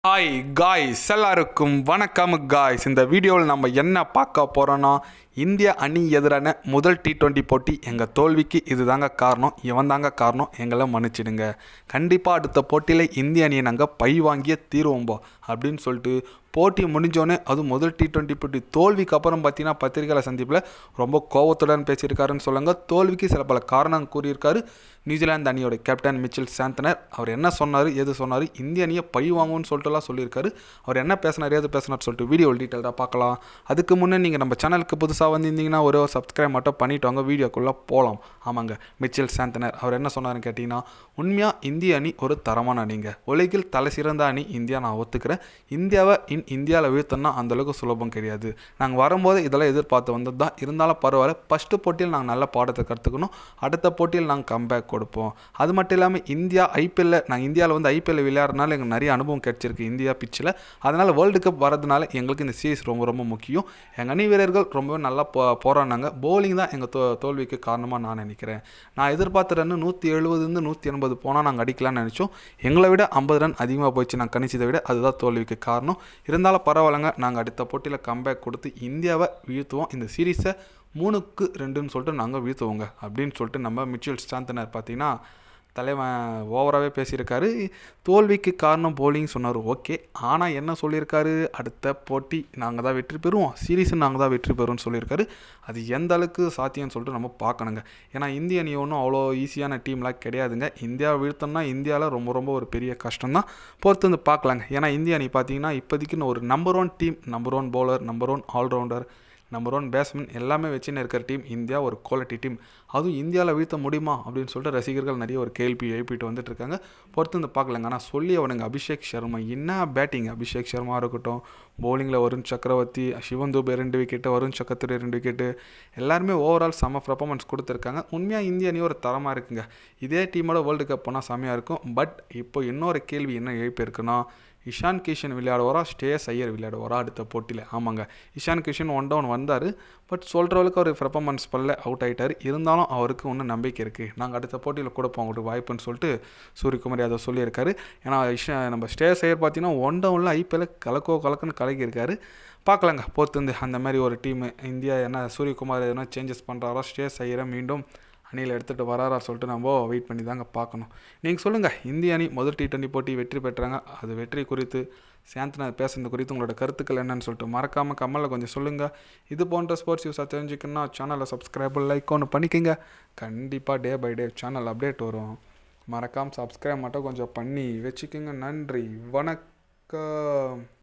Hi guys, எல்லாருக்கும் வணக்கம் guys. இந்த வீடியோவில் நம்ம என்ன பார்க்க போகிறோன்னா, இந்திய அணி எதிரான முதல் T20 போட்டி எங்கள் தோல்விக்கு இது தாங்க காரணம், இவன் தாங்க காரணம், எங்களை மன்னிச்சிடுங்க. கண்டிப்பாக அடுத்த போட்டியில் இந்திய அணியை நாங்கள் பை வாங்கிய தீர்வோம்போ அப்படின்னு சொல்லிட்டு போட்டி முடிஞ்சோடனே அதுவும் முதல் T20 போட்டி தோல்விக்கு அப்புறம் பார்த்தீங்கன்னா பத்திரிகையாளர் சந்திப்பில் ரொம்ப கோவத்துடன் பேசியிருக்காருன்னு சொல்லுங்க. தோல்விக்கு சில பல காரணம் கூறியிருக்காரு. நியூசிலாந்து அணியோட கேப்டன் மிச்சல் சாந்தனர் அவர் என்ன சொன்னார், எது சொன்னார், இந்திய அணியை பை வாங்கும்னு சொல்லிட்டுலாம் சொல்லியிருக்காரு. அவர் என்ன பேசினார், ஏது பேசினார் சொல்லிட்டு வீடியோ டீட்டெயிலாக பார்க்கலாம். அதுக்கு முன்னே நீங்கள் நம்ம சேனலுக்கு புதுசாக வந்திருந்தீங்கன்னா ஒரு சப்ஸ்கிரைப் மட்டும் பண்ணிவிட்டு வாங்க, வீடியோக்குள்ளே போகலாம். ஆமாங்க, மிச்சல் சாந்தனர் அவர் என்ன சொன்னார்னு கேட்டிங்கன்னா, உண்மையாக இந்திய அணி ஒரு தரமான அணிங்க, உலகில் தலை சிறந்த அணி இந்தியா, நான் ஒத்துக்கிறேன். இந்தியாவை இந்தியாவில் வீழ்த்தோன்னா அந்தளவுக்கு சுலபம் கிடையாது. நாங்கள் வரும்போது இதெல்லாம் எதிர்பார்த்து வந்தது தான். இருந்தாலும் பரவாயில்ல, ஃபஸ்ட்டு போட்டியில் நாங்கள் நல்ல பாடத்தை கற்றுக்கணும், அடுத்த போட்டியில் நாங்கள் கம்பேக் கொடுப்போம். அது மட்டும் இல்லாமல் இந்தியா ஐபிஎல்லில் நாங்கள் இந்தியாவில் ஐபிஎல்லில் விளையாடுறதுனால எங்களுக்கு நிறைய அனுபவம் கிடைச்சிருக்கு இந்தியா பிச்சில். அதனால் வேர்ல்டு கப் வரதுனால எங்களுக்கு இந்த சீரீஸ் ரொம்ப ரொம்ப முக்கியம். எங்கள் அணி வீரர்கள் ரொம்பவே நல்லா போராடினாங்க. போலிங் தான் எங்கள் தோல்விக்கு காரணமாக நான் நினைக்கிறேன். நான் எதிர்பார்த்த ரன் 170 180 போனால் நாங்கள் அடிக்கலாம்னு நினச்சோம். எங்களை விட 50 ரன் அதிகமாக போயிடுச்சு. நாங்கள் கணிச்சதை விட அதுதான் தோல்விக்கு காரணம். இருந்தாலும் பரவாயில்லைங்க, நாங்கள் அடுத்த போட்டியில் கம்பேக் கொடுத்து இந்தியாவை வீழ்த்துவோம். இந்த சீரீஸை 3-2 சொல்லிட்டு நாங்கள் வீழ்த்துவோங்க அப்படின்னு சொல்லிட்டு நம்ம மிச்சல் சாந்தனர் பார்த்தீங்கன்னா தலைவன் ஓவராகவே பேசியிருக்காரு. தோல்விக்கு காரணம் போலிங் சொன்னார், ஓகே. ஆனால் என்ன சொல்லியிருக்காரு, அடுத்த போட்டி நாங்கள் தான் வெற்றி பெறுவோம், சீரீஸும் நாங்கள் தான் வெற்றி பெறுவோம்னு சொல்லியிருக்காரு. அது எந்த அளவுக்கு சாத்தியம்னு சொல்லிட்டு நம்ம பார்க்கணுங்க. ஏன்னா இந்திய அணி ஒன்றும் அவ்வளோ ஈஸியான டீம்லாம் கிடையாதுங்க. இந்தியாவை வீழ்த்தோம்னா இந்தியாவில் ரொம்ப ரொம்ப ஒரு பெரிய கஷ்டம்தான். பொறுத்து வந்து பார்க்கலாங்க. ஏன்னா இந்திய அணி பார்த்தீங்கன்னா இப்போதைக்கு ஒரு number 1 team, number 1 bowler, number 1 allrounder, number 1 batsman எல்லாமே வச்சுன்னு இருக்கிற டீம் இந்தியா, ஒரு குவாலிட்டி டீம். அதுவும் இந்தியாவில் வீழ்த்த முடியுமா அப்படின்னு சொல்லிட்டு ரசிகர்கள் நிறைய ஒரு கேள்வி எழுப்பிட்டு வந்துட்டு இருக்காங்க. பொறுத்து வந்து பார்க்கலாங்க. ஆனால் சொல்லி அவனுங்க அபிஷேக் சர்மா என்ன பேட்டிங், அபிஷேக் சர்மா இருக்கட்டும், பவுலிங்கில் வருண் சக்கரவர்த்தி, சிவன் துபே 2 விக்கெட்டு, வருண் சக்கரவர்த்தி 2 விக்கெட்டு, எல்லாருமே ஓவரால் செம்ம பர்ஃபார்மன்ஸ் கொடுத்துருக்காங்க. உண்மையாக இந்திய அணி ஒரு தரமாக இருக்குங்க. இதே டீமோட வேர்ல்டு கப் போனால் செம்மையாக இருக்கும். பட் இப்போ இன்னொரு கேள்வி என்ன எழுப்பியிருக்குன்னா, இஷான் கிஷன் விளையாடுவாரா, ஸ்ரேயஸ் ஐயர் விளையாடுவாரா அடுத்த போட்டியில்? ஆமாங்க, இஷான் கிஷன் 1 டவுன் வந்தார். பட் சொல்கிறவளுக்கு அவர் பெர்ஃபார்மன்ஸ் பண்ணல, அவுட் ஆகிட்டார். இருந்தாலும் அவருக்கு ஒன்றும் நம்பிக்கை இருக்குது, நாங்கள் அடுத்த போட்டியில் கொடுப்போம் அவங்களுக்கு வாய்ப்புன்னு சொல்லிட்டு சூரியகுமார் யாதவ் சொல்லியிருக்காரு. ஏன்னா நம்ம ஸ்ரேயஸ் ஐயர் பார்த்தீங்கன்னா 1 டவுனில் ஐபிஎல் கலக்குன்னு கலக்கியிருக்காரு. பார்க்கலாங்க பொறுத்து அந்த மாதிரி ஒரு டீமு இந்தியா என்ன சூரியகுமார் எதனா சேஞ்சஸ் பண்ணுறாரோ, ஸ்ரேயஸ் ஐயரை மீண்டும் அணியில் எடுத்துகிட்டு வராரா சொல்லிட்டு நம்ம வெயிட் பண்ணி தாங்க பார்க்கணும். நீங்கள் சொல்லுங்கள், இந்திய அணி முதல் T20 போட்டி வெற்றி பெற்றாங்க. அது வெற்றி குறித்து சாந்தனர் பேசுறது குறித்து உங்களோட கருத்துக்கள் என்னன்னு சொல்லிட்டு மறக்காமல் கமெண்ட்டில் கொஞ்சம் சொல்லுங்கள். இது போன்ற ஸ்போர்ட்ஸ் நியூஸாக தெரிஞ்சுக்கணுன்னா சேனலை சப்ஸ்கிரைப் லைக் ஒன்று பண்ணிக்கோங்க. கண்டிப்பாக day by day channel update வரும். மறக்காமல் சப்ஸ்கிரைப் மட்டும் கொஞ்சம் பண்ணி வச்சுக்கோங்க. நன்றி, வணக்கம்.